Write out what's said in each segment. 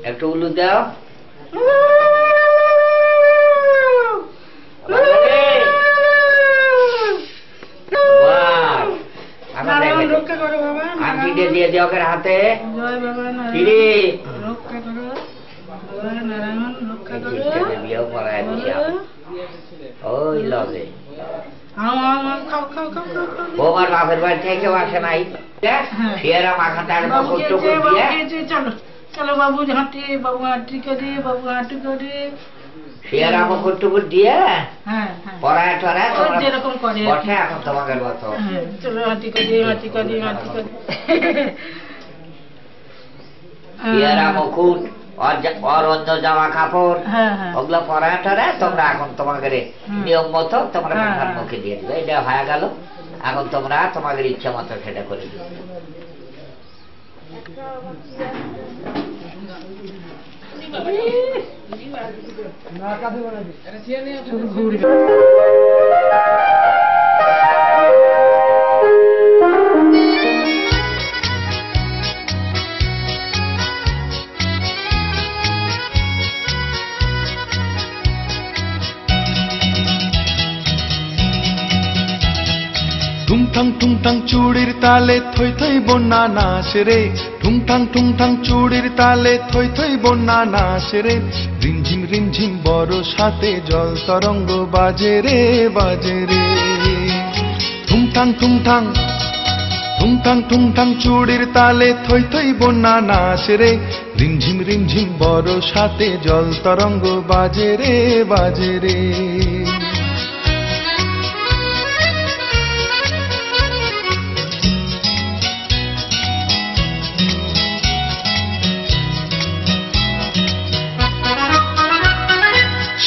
একটু উলু দাও। আন্টিকে দিয়ে দিও ওকে হাতে। ওই লবে বৌমার বাপের বাড়ি থেকে আসে নাই, শিয়ারা মাখাতে চলো বাবু হাঁটি, বাবু হাঁটি করি, বাবু হাঁটি করি, শিয়ারা মুকুর টুকুর দিয়ে পড়ায় টড়ায় যেরকম করে বসে এখন তোমাকে মতো। চলো হাঁটি করি, হাঁটি করি, হাঁটি করি। শিয়ারা মুকুট আর অন্য জামা কাপড় ওগুলো পড়ায় টড়ায় তোমরা এখন তোমাকে নিয়ম মতো তোমরা মুখে দিয়ে দিবে। এটা হয়ে গেল, এখন তোমরা তোমাদের ইচ্ছা মতো সেটা করে দিবে। ঠুংঠাং ঠুংঠাং চুড়ির তালে থই থই বন্যা নাচ রে, ঠুংঠাং ঠুংঠাং চুড়ির তালে থই থই বন্যা নাচ রে, রিমঝিম রিমঝিম বরসাতে জল তরঙ্গ বাজে রে, বাজে রে। ঠুংঠাং ঠুংঠাং ঠুংঠাং ঠুংঠাং চুড়ির তালে থই থই বন্যা নাচ রে, রিমঝিম রিমঝিম বরসাতে জল তরঙ্গ বাজে রে, বাজে রে।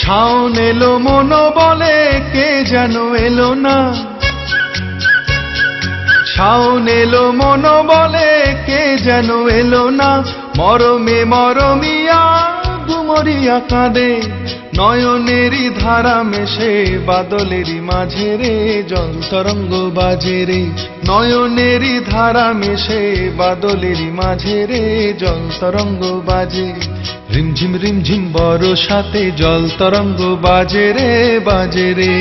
শাওন এলো মন বলে কে যেন এলো না, শাওন এলো মন বলে কে যেন এলো না, মরমে মরমিয়া গুমরিয়া কাঁদে, নয়নেরই ধারা মেশে বাদলেরই মাঝে রে, জল তরঙ্গ বাজে রে, নয়নেরই ধারা মেশে বাদলেরই মাঝে রে, জল তরঙ্গ বাজে, রিমঝিম রিমঝিম বরসাতে জল তরঙ্গ বাজে রে, বাজে রে।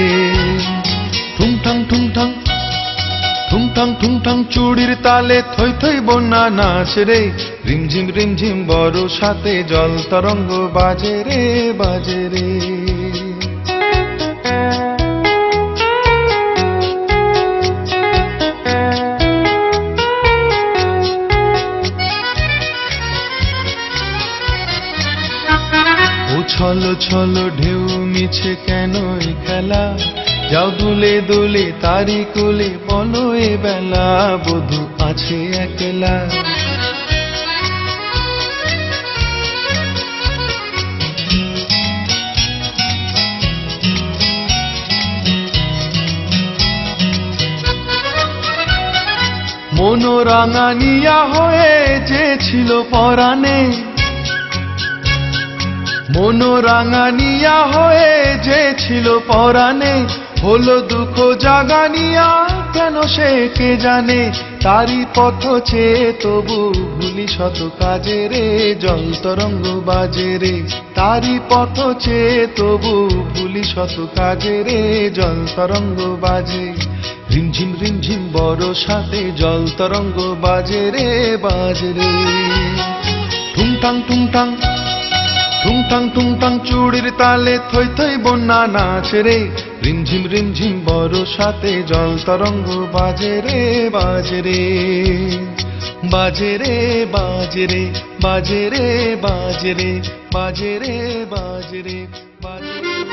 ঠুংঠাং ঠুংঠাং ঠুংঠাং ঠুংঠাং চুড়ির তালে থই থই বন্যা নাচ রে, রিমঝিম রিমঝিম বরসাতে জল তরঙ্গ বাজে রে, বাজে রে। ছলো ছলো ঢেউ মিছে কেন এই খেলা, যাও দুলে দুলে তারি কোলে বলো এ বেলা, বধূ আছে একলা। মন রাঙানিয়া হয়ে যে ছিল পরাণে, মন রাঙানিয়া হয়ে যে ছিল পরাণে, হলো দুঃখ জাগানিয়া কেন সে কে জানে, তারি পথ চেয়ে তবু ভুলি শত কাজে রে, জল তরঙ্গ বাজে রে, তারি পথ চেয়ে তবু ভুলি শত কাজে রে, জল তরঙ্গ বাজে, রিমঝিম রিমঝিম বরসাতে জল তরঙ্গ বাজে রে, বাজে রে। ঠুংঠাং ঠুংঠাং ঠুংঠাং ঠুংঠাং চুড়ির তালে থই থই বন্যা নাচ রে, রিমঝিম রিমঝিম বরসাতে জল তরঙ্গ বাজে রে, বাজে রে, বাজে রে, বাজে রে, বাজে রে, বাজে রে, বাজে রে, বাজে রে, বাজে রে।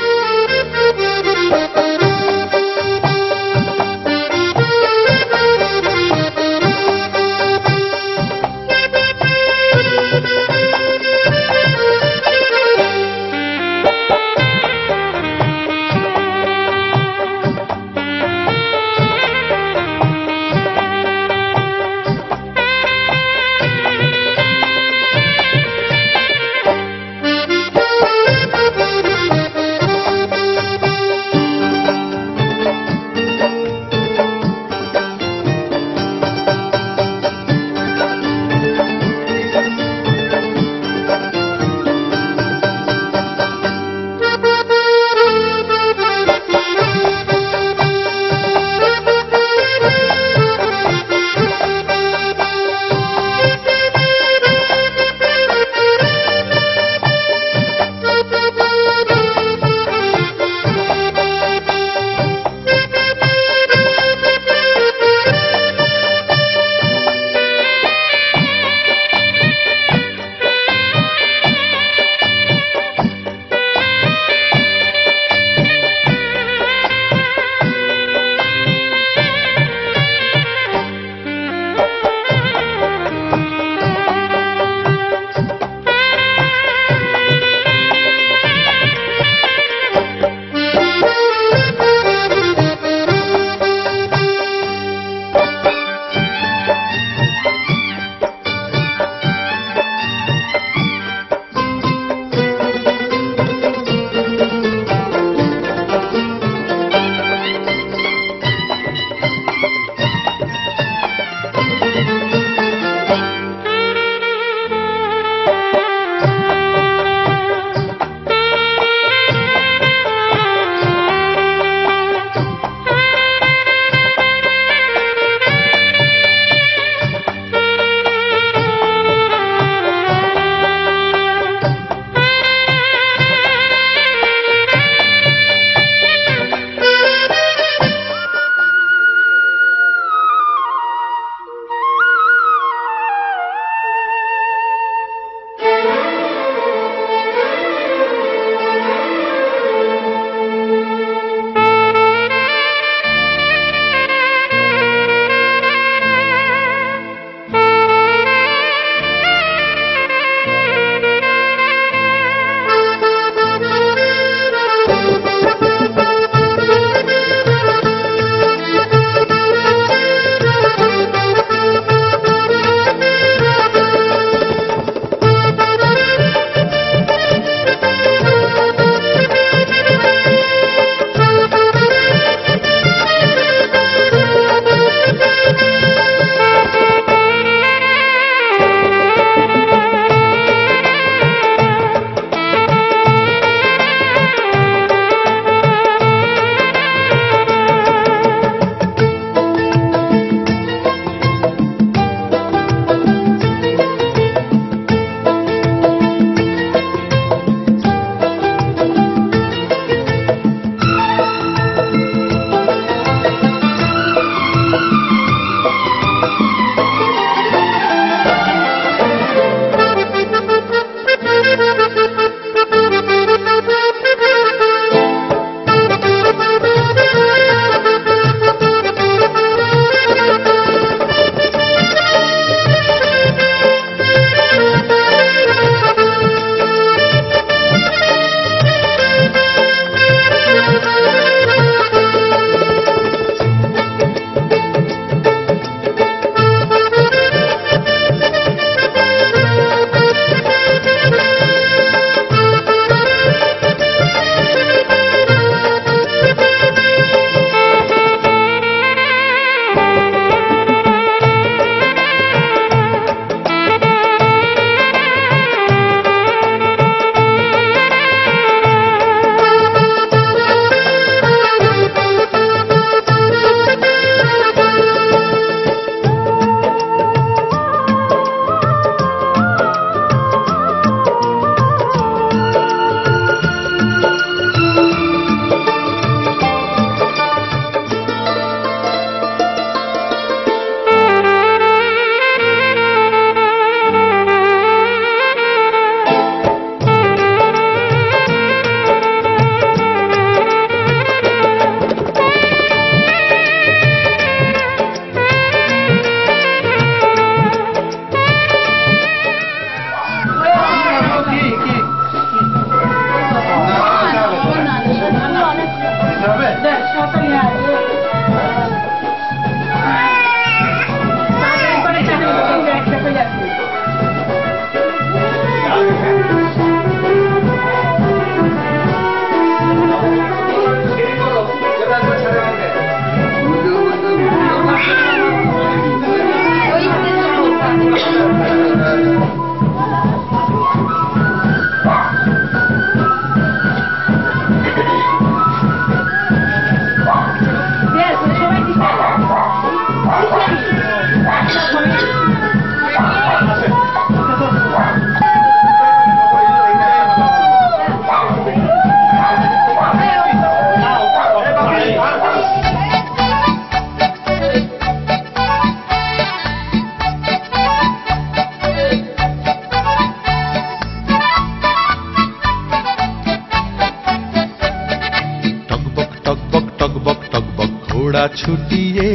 ঘোড়া ছুটিয়ে,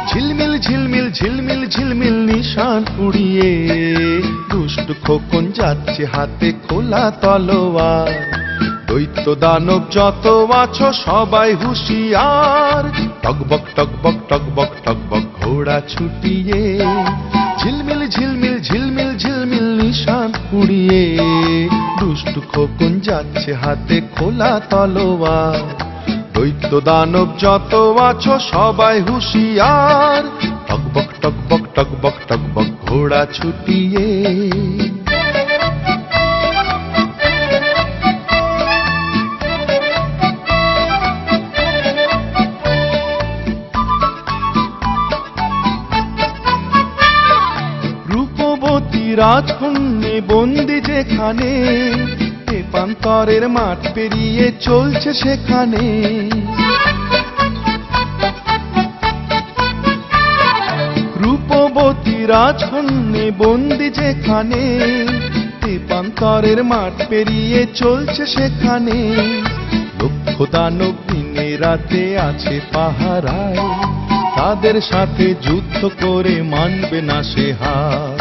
ঝিলমিল ঝিলমিল ঝিলমিল ঝিলমিল নিশান উড়িয়ে, দুষ্ট খোকন যাচ্ছে হাতে খোলা তলোয়ার। দৈত্য দানব যত আছো সবাই হুঁশিয়ার, টকবক টকবক টকবক টকবক ঘোড়া ছুটিয়ে, ঝিলমিল ঝিলমিল ঝিলমিল ঝিলমিল নিশান উড়িয়ে, দুষ্ট খোকন যাচ্ছে হাতে খোলা তলোয়ার। দৈত্য দানব যত আছো সবাই হুঁশিয়ার, টকবক টকবক টকবক টকবক ঘোড়া ছুটিয়ে। রূপবতী রাজকন্যে বন্দি যেখানে, তেপান্তরের মাঠ পেরিয়ে চলছে সেখানে। রূপবতী রাজকন্যে বন্দি যেখানে, তেপান্তরের মাঠ পেরিয়ে চলছে সেখানে। লক্ষ দানব দিনে রাতে আছে পাহারায়, তাদের সাথে যুদ্ধ করে মানবে না সে হার।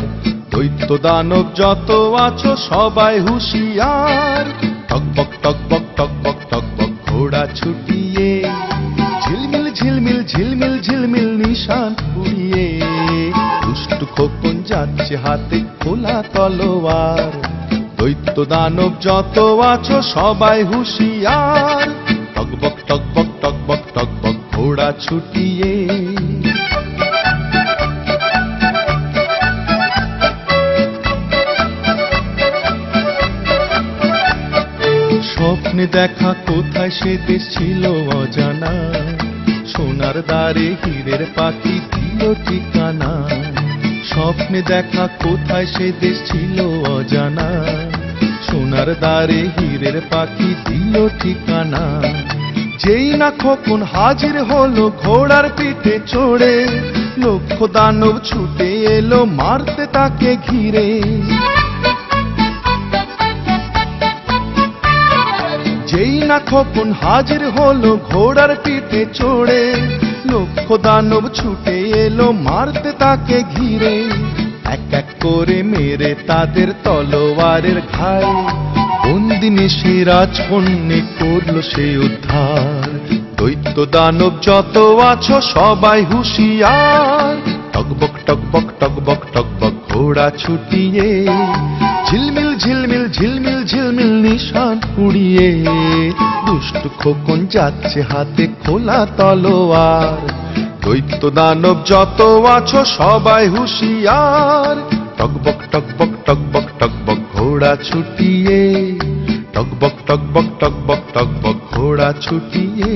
দৈত্য দানব যত আছো সবাই হুঁশিয়ার, টকবক টকবক টকবক টকবক ঘোড়া ছুটিয়ে, ঝিলমিল ঝিলমিল ঝিলমিল ঝিলমিল নিশান উড়িয়ে, দুষ্ট খোকন যাচ্ছে হাতে খোলা তলোয়ার। দৈত্য দানব যত আছো সবাই হুঁশিয়ার, টকবক টকবক টকবক টকবক ঘোড়া ছুটিয়ে। স্বপ্নে দেখা কোথায় সে দেশ ছিল অজানা, সোনার দ্বারে হীরের পাখি দিল ঠিকানা। স্বপ্নে দেখা কোথায় সে দেশ ছিল অজানা, সোনার দ্বারে হীরের পাখি দিল ঠিকানা। যেই না খোকন হাজির হলো ঘোড়ার পিঠে চড়ে, লক্ষ দানব ছুটে এলো মারতে তাকে ঘিরে। যেই না খোকন হাজির হলো ঘোড়ার পিঠে চড়ে, লক্ষ দানব ছুটে এলো মারতে তাকে ঘিরে। এক এক করে মেরে তাদের তলোয়ারের ঘায়ে, বন্দিনী সে রাজকন্যে করলো সে উদ্ধার। দৈত্য দানব যত আছো সবাই হুঁশিয়ার, টকবক টকবক টকবক টকবক ঘোড়া ছুটিয়ে, ঝিলমিল ঝিলমিল ঝিলমিল ঝিলমিল নিশান উড়িয়ে, দুষ্ট খোকন যাচ্ছে হাতে খোলা তলোয়ার। দৈত্য দানব যত আছো সবাই হুঁশিয়ার, টকবক টকবক টকবক টকবক ঘোড়া ছুটিয়ে, টকবক টকবক টকবক টকবক ঘোড়া ছুটিয়ে।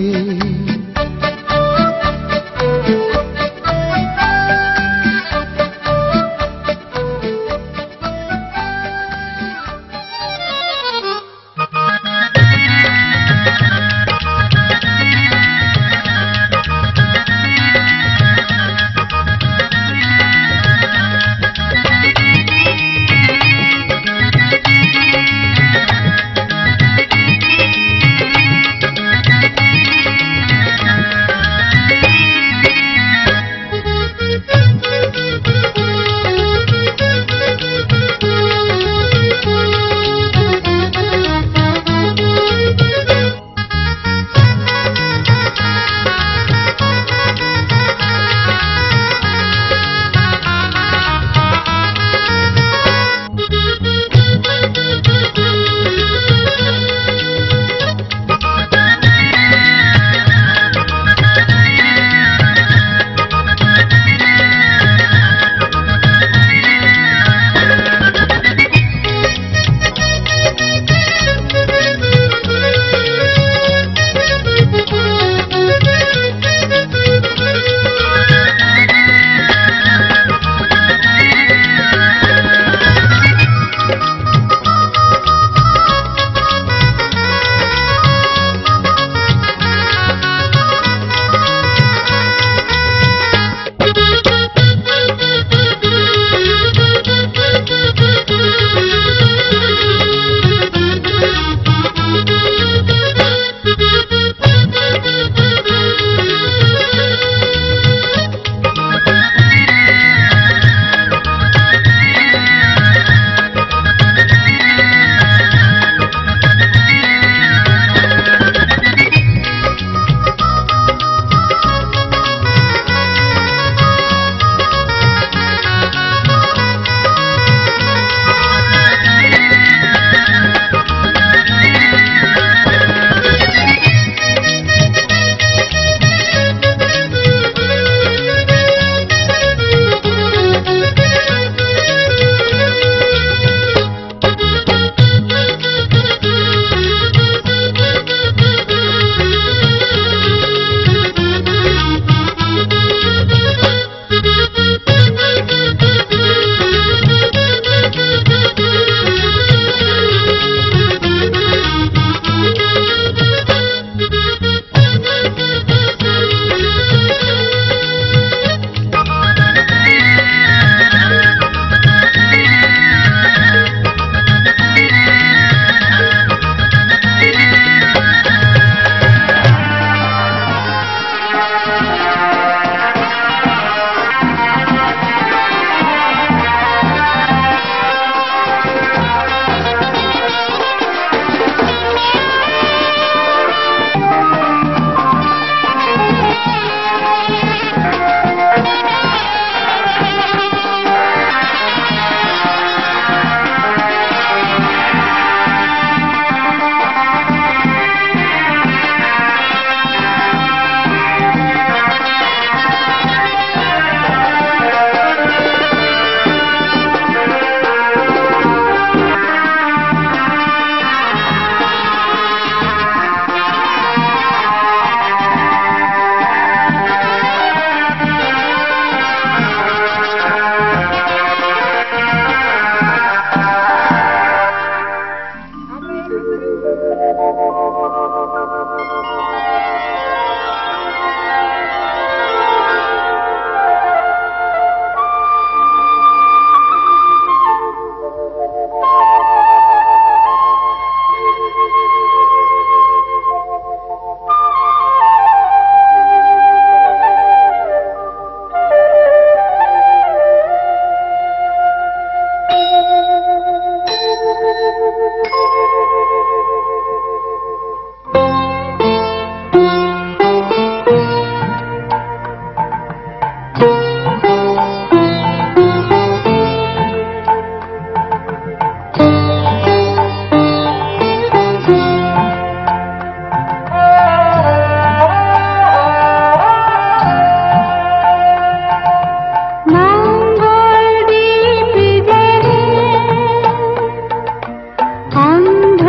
অন্ধ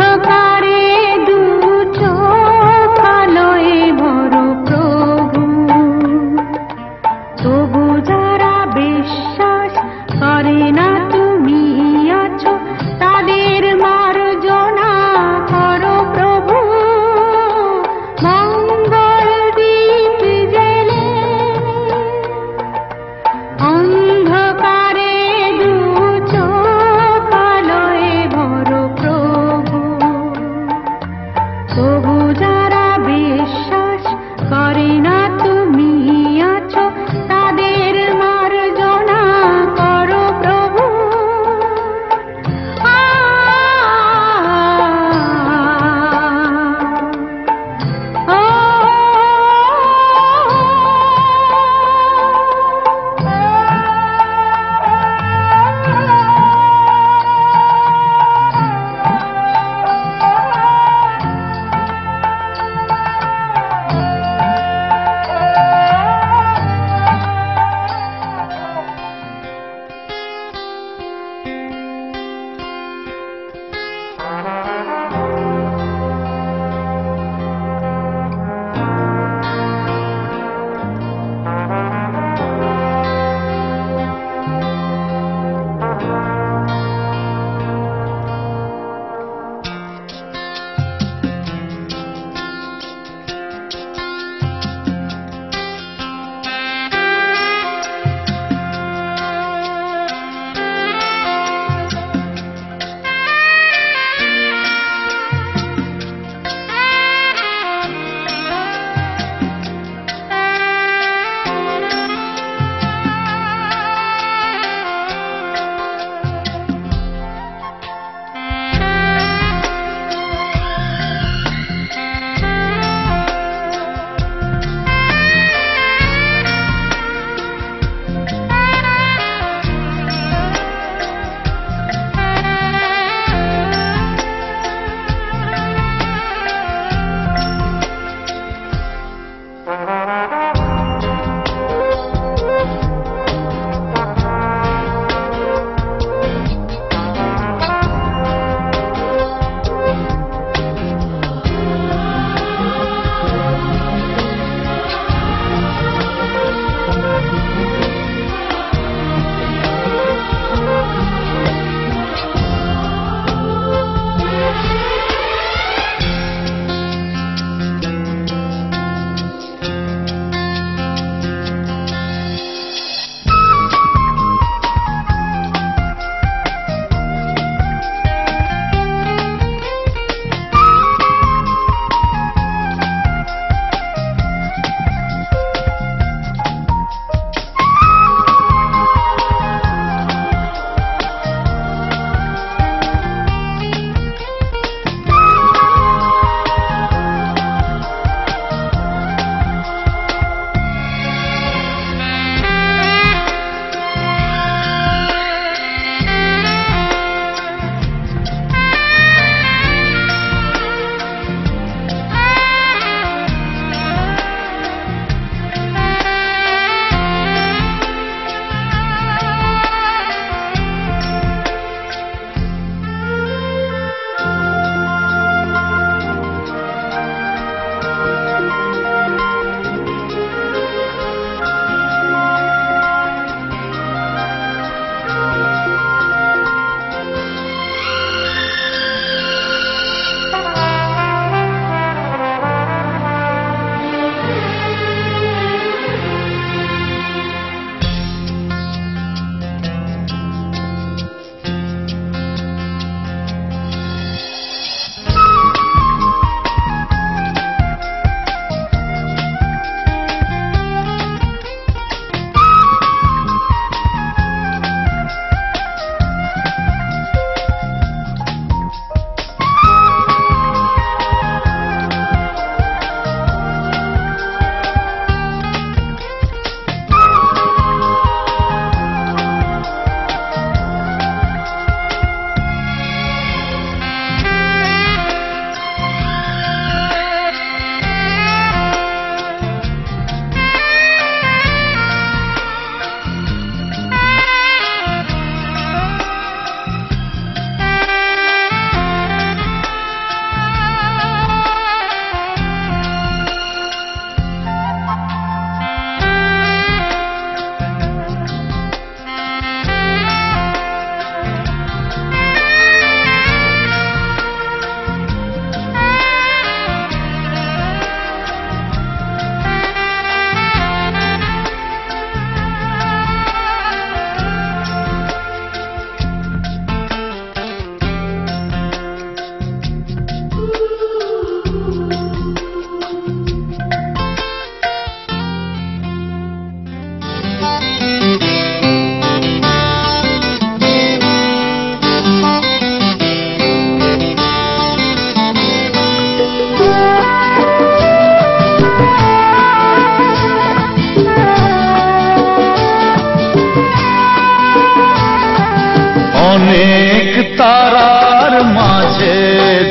অনেক তারার মাঝে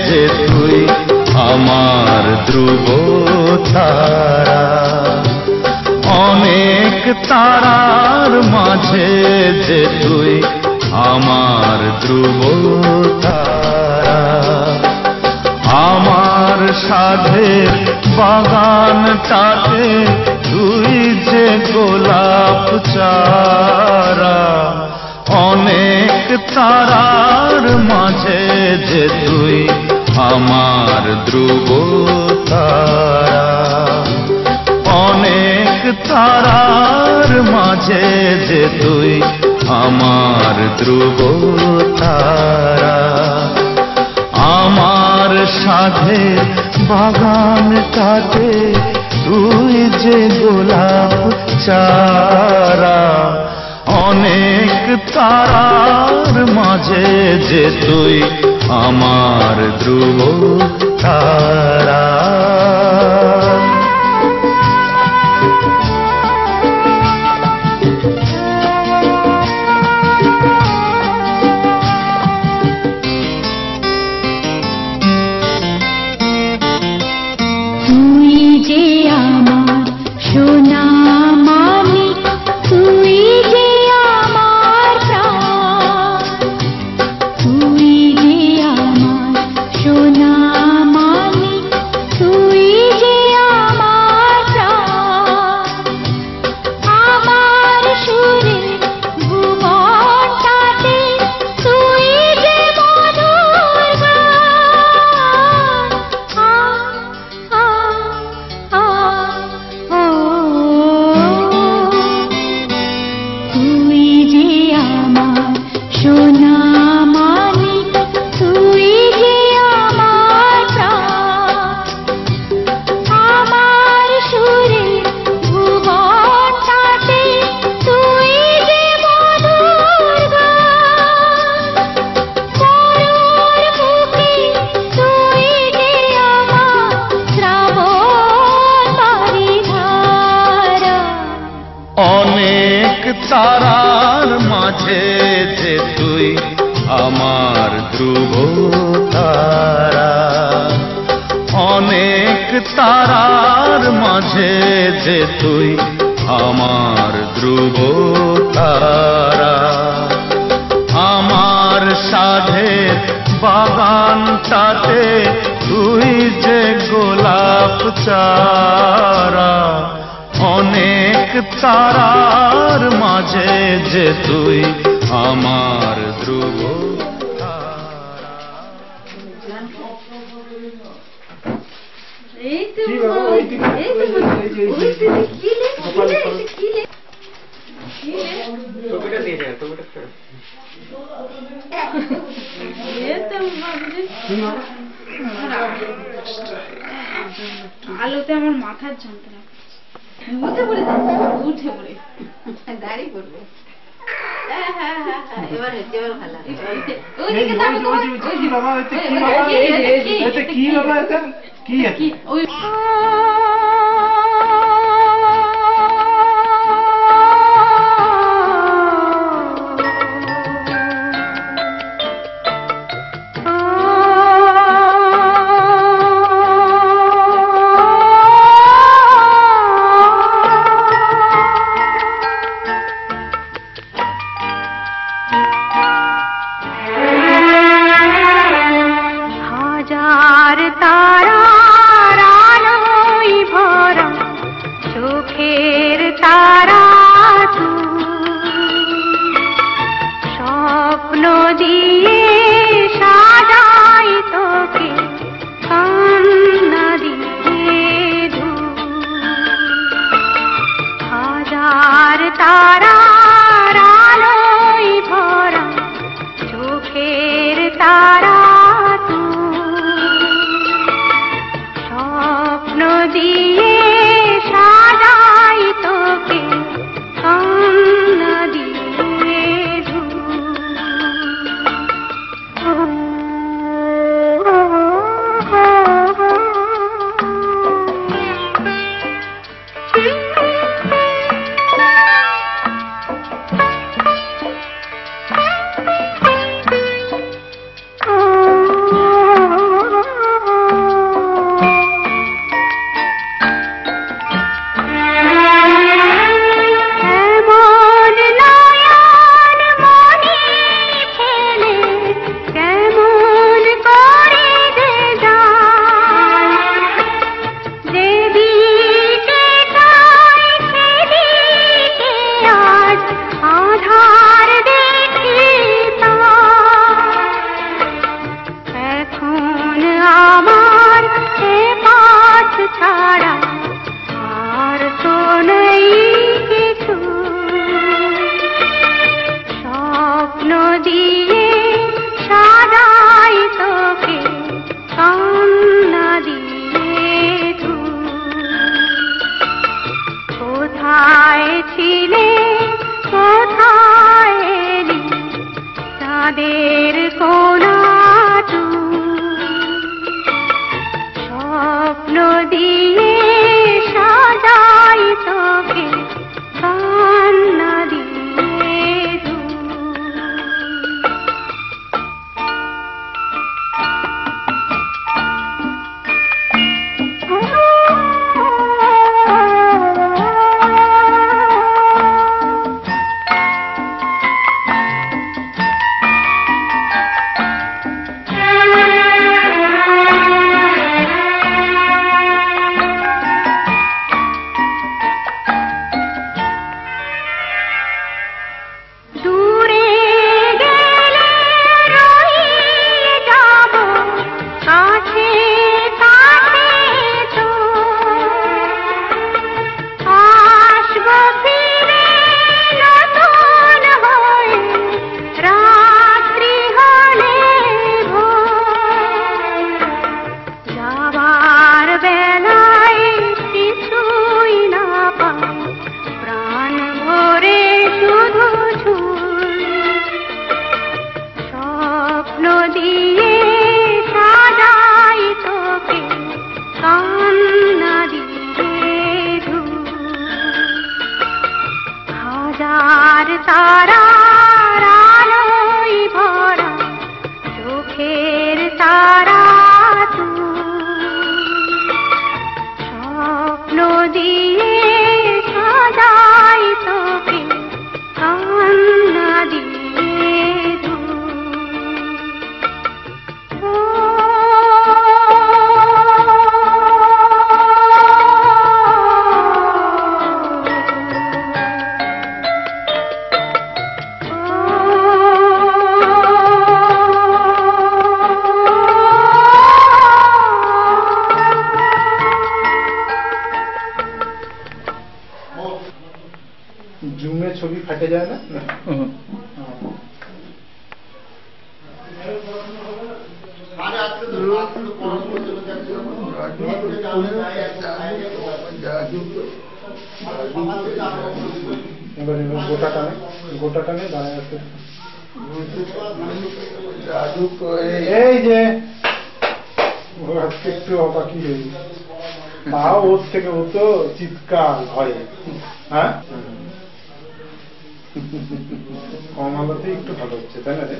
যে তুই আমার ধ্রুব তারা, অনেক তারার মাঝে যে তুই আমার ধ্রুব তারা। আমার সাধের বাগানটাতে তুই যে গোলাপ চারা, অনেক তারার মাঝে যে তুই আমার ধ্রুব তারা, অনেক তারার মাঝে যে তুই আমার ধ্রুব তারা। আমার সাধের বাগানটাতে তুই যে গোলাপ চারা, অনেক তারার মাঝে যে তুই আমার ধ্রুব তারা। তারার মাঝে যে তুই আমার ধ্রুব তারা, অনেক তারার মাঝে যে তুই আমার ধ্রুব তারা। আমার সাধের বাগানটাতে তুই যে গোলাপ চারা, অনেক তারার মাঝে যে তুই আমার ধ্রুব তারা। আলোতে আমার মাথার যন্ত্রণা, উঠে পড়ে উঠে পড়ে দাঁড়িয়ে পড়বে। এবার হচ্ছে এবার ভালো কি বাবা কি ওই এখন আমার এ পথ ছাড়া আর তো নেই কিছু, স্বপ্ন দিয়ে সাজাই তোকে কান্না দিয়ে তু, কোথায় ছিলে কোথায় এলি চাঁদের কোনা তু, স্বপ্ন দিয়ে সাজাই তোকে কান্না দিয়ে তু। এই যে একটু অবাকি হয়ে তাও ওর থেকে ও তো চিৎকার ভয়ে, হ্যাঁ কম আলোতে একটু ভালো হচ্ছে, তাই না রে?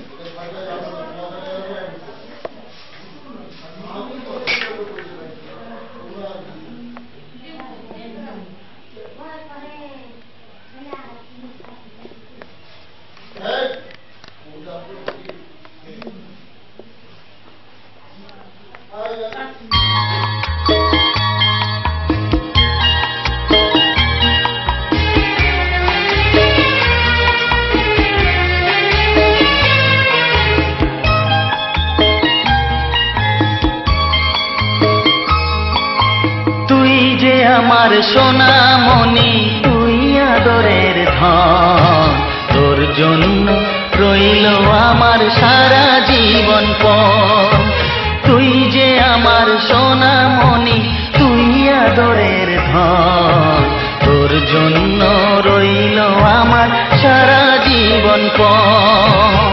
আমার সোনামণি তুই আদরের ধন, তোর জন্য রইল আমার সারা জীবন পণ। তুই যে আমার সোনামণি তুই আদরের ধন, তোর জন্য রইল আমার সারা জীবন পণ।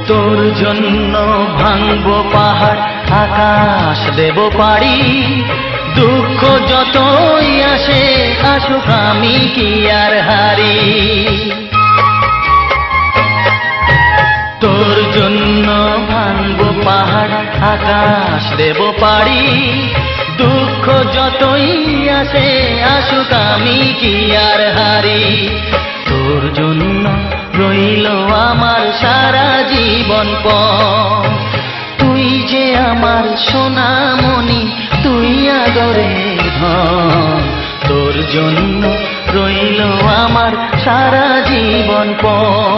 তোর জন্য ভাঙবো পাহাড় আকাশ দেব পাড়ি, দুঃখ যতই আসে আসুক আমি কি আর হারি। তোর জন্য ভাঙবো পাহাড় আকাশ দেব পাড়ি, দুঃখ যতই আসে আসুক আমি কি আর হারি। তোর জন্য রইল আমার সারা জীবন পণ। তুই যে আমার সোনামণি, তুই আদরের ধন। তোর জন্য রইল আমার সারা জীবন পণ।